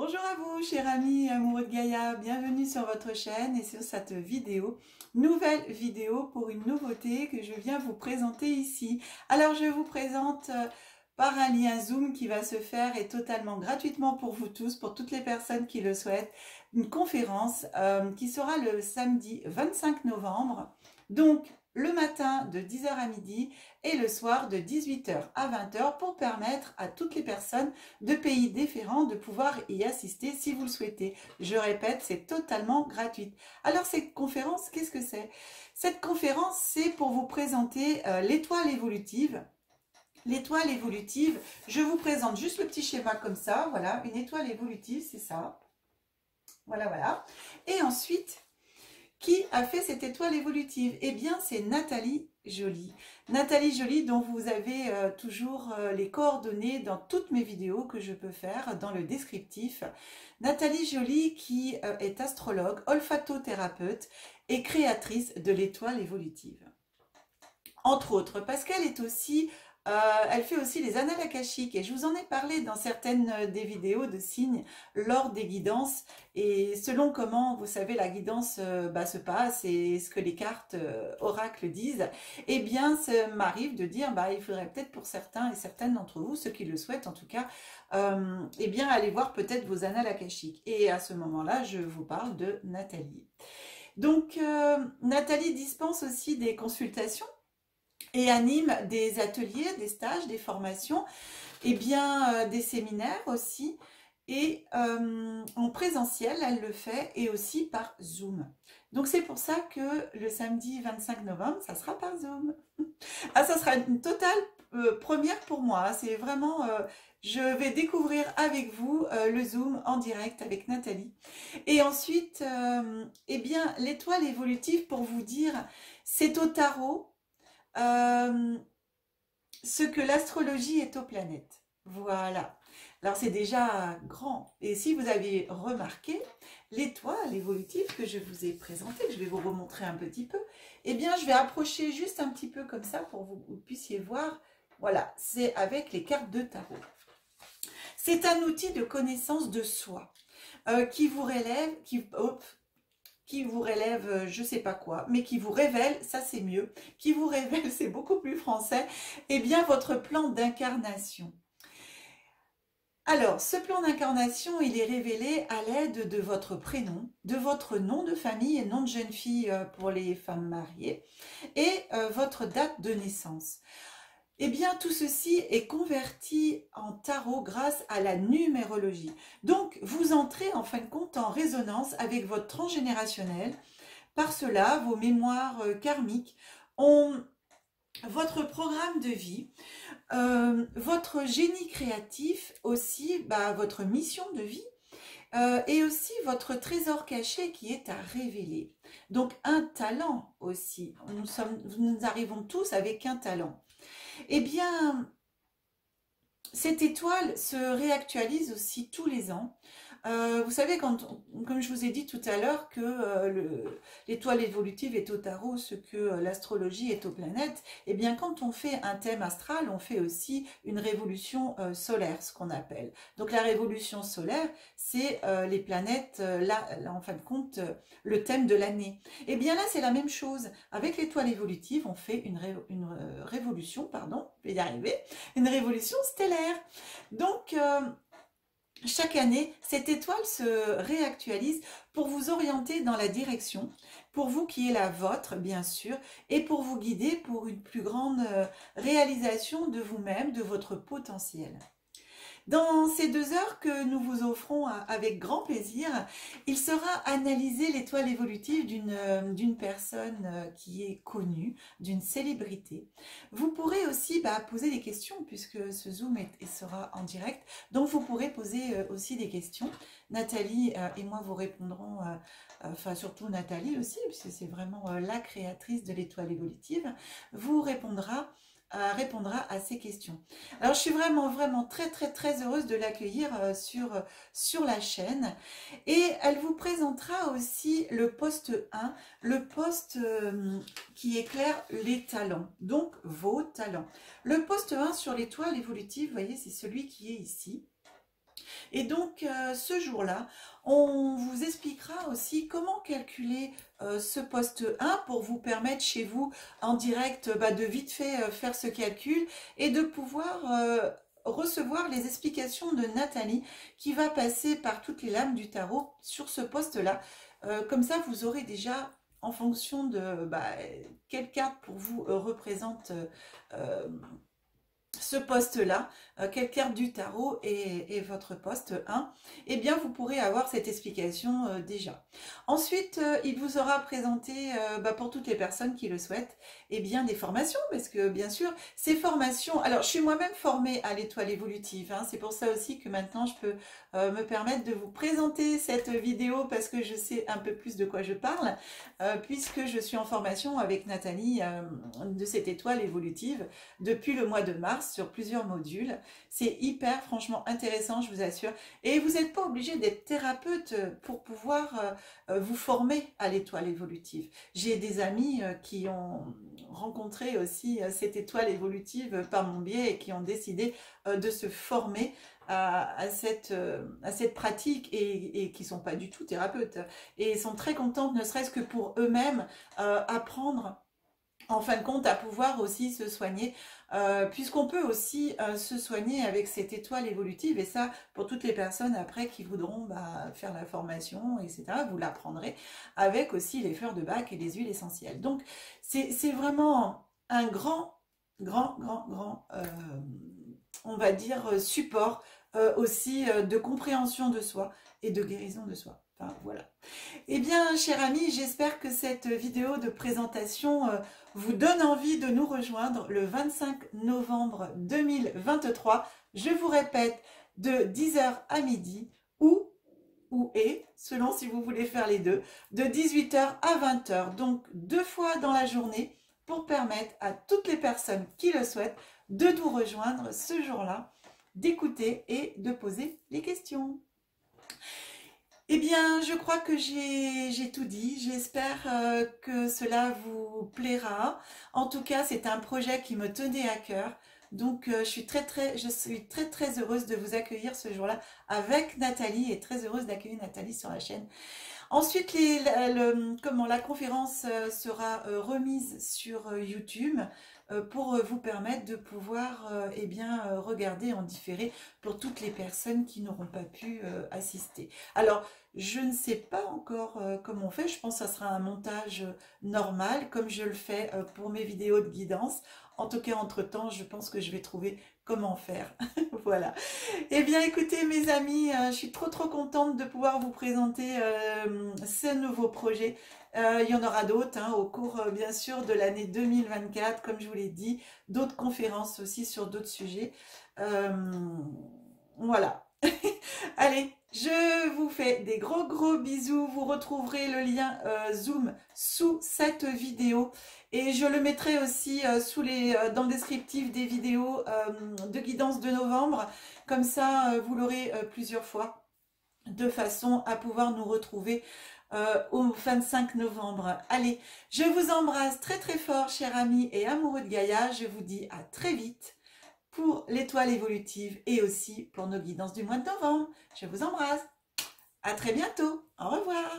Bonjour à vous, chers amis amoureux de Gaïa, bienvenue sur votre chaîne et sur cette vidéo. Nouvelle vidéo pour une nouveauté que je viens vous présenter ici. Alors je vous présente par un lien Zoom qui va se faire et totalement gratuitement pour vous tous, pour toutes les personnes qui le souhaitent, une conférence qui sera le samedi 25 novembre. Donc le matin de 10 h à midi et le soir de 18 h à 20 h pour permettre à toutes les personnes de pays différents de pouvoir y assister si vous le souhaitez. Je répète, c'est totalement gratuit. Alors cette conférence, qu'est-ce que c'est? Cette conférence, c'est pour vous présenter l'étoile évolutive. L'étoile évolutive, je vous présente juste le petit schéma comme ça, voilà, une étoile évolutive, c'est ça. Voilà, voilà. Et ensuite, qui a fait cette étoile évolutive? Eh bien, c'est Nathalie Joly. Nathalie Joly, dont vous avez toujours les coordonnées dans toutes mes vidéos que je peux faire dans le descriptif. Nathalie Joly qui est astrologue, olfatothérapeute et créatrice de l'étoile évolutive. Entre autres, parce qu'elle est aussi... elle fait aussi les annales akashiques et je vous en ai parlé dans certaines des vidéos de signes lors des guidances et selon comment, vous savez, la guidance se passe et ce que les cartes oracles disent, eh bien, ça m'arrive de dire, il faudrait peut-être pour certains et certaines d'entre vous, ceux qui le souhaitent en tout cas, eh bien, aller voir peut-être vos annales akashiques. Et à ce moment-là, je vous parle de Nathalie. Donc, Nathalie dispense aussi des consultations et anime des ateliers, des stages, des formations, et bien des séminaires aussi. Et en présentiel, elle le fait, et aussi par Zoom. Donc c'est pour ça que le samedi 25 novembre, ça sera par Zoom. Ah, ça sera une totale première pour moi. C'est vraiment, je vais découvrir avec vous le Zoom en direct avec Nathalie. Et ensuite, eh bien, l'étoile évolutive, pour vous dire, c'est au tarot. Ce que l'astrologie est aux planètes. Voilà. Alors c'est déjà grand. Et si vous avez remarqué, l'étoile évolutive que je vous ai présentée, je vais vous remontrer un petit peu, eh bien je vais approcher juste un petit peu comme ça pour que vous puissiez voir. Voilà, c'est avec les cartes de tarot. C'est un outil de connaissance de soi qui vous relève, qui vous relève, je sais pas quoi, mais qui vous révèle, ça c'est mieux, qui vous révèle, c'est beaucoup plus français, eh bien votre plan d'incarnation. Alors, ce plan d'incarnation, il est révélé à l'aide de votre prénom, de votre nom de famille et nom de jeune fille pour les femmes mariées, et votre date de naissance. Eh bien, tout ceci est converti en tarot grâce à la numérologie. Donc, vous entrez en fin de compte en résonance avec votre transgénérationnel. Par cela, vos mémoires karmiques ont votre programme de vie, votre génie créatif aussi, votre mission de vie, et aussi votre trésor caché qui est à révéler. Donc, un talent aussi. Nous arrivons tous avec un talent. Eh bien, cette étoile se réactualise aussi tous les ans. Vous savez, comme je vous ai dit tout à l'heure, que l'étoile évolutive est au tarot, ce que l'astrologie est aux planètes, eh bien quand on fait un thème astral, on fait aussi une révolution solaire, ce qu'on appelle. Donc la révolution solaire, c'est les planètes, là, en fin de compte, le thème de l'année. Eh bien là, c'est la même chose. Avec l'étoile évolutive, on fait une révolution, pardon, je vais y arriver, une révolution stellaire. Donc, chaque année, cette étoile se réactualise pour vous orienter dans la direction, pour vous qui est la vôtre, bien sûr, et pour vous guider pour une plus grande réalisation de vous-même, de votre potentiel. Dans ces 2 heures que nous vous offrons avec grand plaisir, il sera analysé l'étoile évolutive d'une personne qui est connue, d'une célébrité. Vous pourrez aussi poser des questions puisque ce Zoom sera en direct, donc vous pourrez poser aussi des questions. Nathalie et moi vous répondrons, enfin surtout Nathalie aussi, puisque c'est vraiment la créatrice de l'étoile évolutive, vous répondra à ces questions. Alors je suis vraiment très heureuse de l'accueillir sur la chaîne et elle vous présentera aussi le poste 1, le poste qui éclaire les talents, donc vos talents. Le poste 1 sur l'étoile évolutive, vous voyez, c'est celui qui est ici. Et donc, ce jour-là, on vous expliquera aussi comment calculer ce poste 1 pour vous permettre chez vous, en direct, de vite fait faire ce calcul et de pouvoir recevoir les explications de Nathalie qui va passer par toutes les lames du tarot sur ce poste-là. Comme ça, vous aurez déjà, en fonction de quelle carte pour vous représente ce poste-là, quelle carte du tarot est votre poste 1, eh bien vous pourrez avoir cette explication déjà. Ensuite, il vous aura présenté, pour toutes les personnes qui le souhaitent, eh bien des formations, parce que bien sûr, ces formations, alors je suis moi-même formée à l'étoile évolutive, hein, c'est pour ça aussi que maintenant je peux me permettre de vous présenter cette vidéo, parce que je sais un peu plus de quoi je parle, puisque je suis en formation avec Nathalie de cette étoile évolutive depuis le mois de mars, sur plusieurs modules. C'est hyper franchement intéressant, je vous assure. Et vous n'êtes pas obligé d'être thérapeute pour pouvoir vous former à l'étoile évolutive. J'ai des amis qui ont rencontré aussi cette étoile évolutive par mon biais et qui ont décidé de se former à cette pratique et qui ne sont pas du tout thérapeutes. Et sont très contentes, ne serait-ce que pour eux-mêmes, apprendre en fin de compte à pouvoir aussi se soigner, puisqu'on peut aussi se soigner avec cette étoile évolutive, et ça pour toutes les personnes après qui voudront faire la formation, etc. Vous l'apprendrez avec aussi les fleurs de Bach et les huiles essentielles. Donc c'est vraiment un grand, on va dire, support aussi de compréhension de soi et de guérison de soi. Enfin, voilà. Eh bien, chers amis, j'espère que cette vidéo de présentation vous donne envie de nous rejoindre le 25 novembre 2023. Je vous répète, de 10h à midi ou selon si vous voulez faire les deux, de 18h à 20h. Donc, 2 fois dans la journée pour permettre à toutes les personnes qui le souhaitent de nous rejoindre ce jour-là, d'écouter et de poser les questions. Eh bien, je crois que j'ai tout dit. J'espère que cela vous plaira. En tout cas, c'est un projet qui me tenait à cœur. Donc, je suis très heureuse de vous accueillir ce jour-là avec Nathalie et très heureuse d'accueillir Nathalie sur la chaîne. Ensuite, la conférence sera remise sur YouTube pour vous permettre de pouvoir regarder en différé pour toutes les personnes qui n'auront pas pu assister. Alors, je ne sais pas encore comment on fait, je pense que ça sera un montage normal, comme je le fais pour mes vidéos de guidance. En tout cas, entre-temps, je pense que je vais trouver comment faire. Voilà. Eh bien, écoutez, mes amis, je suis trop contente de pouvoir vous présenter ce nouveau projet. Il y en aura d'autres au cours, bien sûr, de l'année 2024, comme je vous l'ai dit, d'autres conférences aussi sur d'autres sujets. Voilà. Allez, je vous fais des gros bisous. Vous retrouverez le lien Zoom sous cette vidéo et je le mettrai aussi dans le descriptif des vidéos de guidance de novembre. Comme ça, vous l'aurez plusieurs fois de façon à pouvoir nous retrouver au 25 novembre. Allez, je vous embrasse très fort, chers amis et amoureux de Gaïa. Je vous dis à très vite pour l'étoile évolutive et aussi pour nos guidances du mois de novembre. Je vous embrasse. À très bientôt. Au revoir.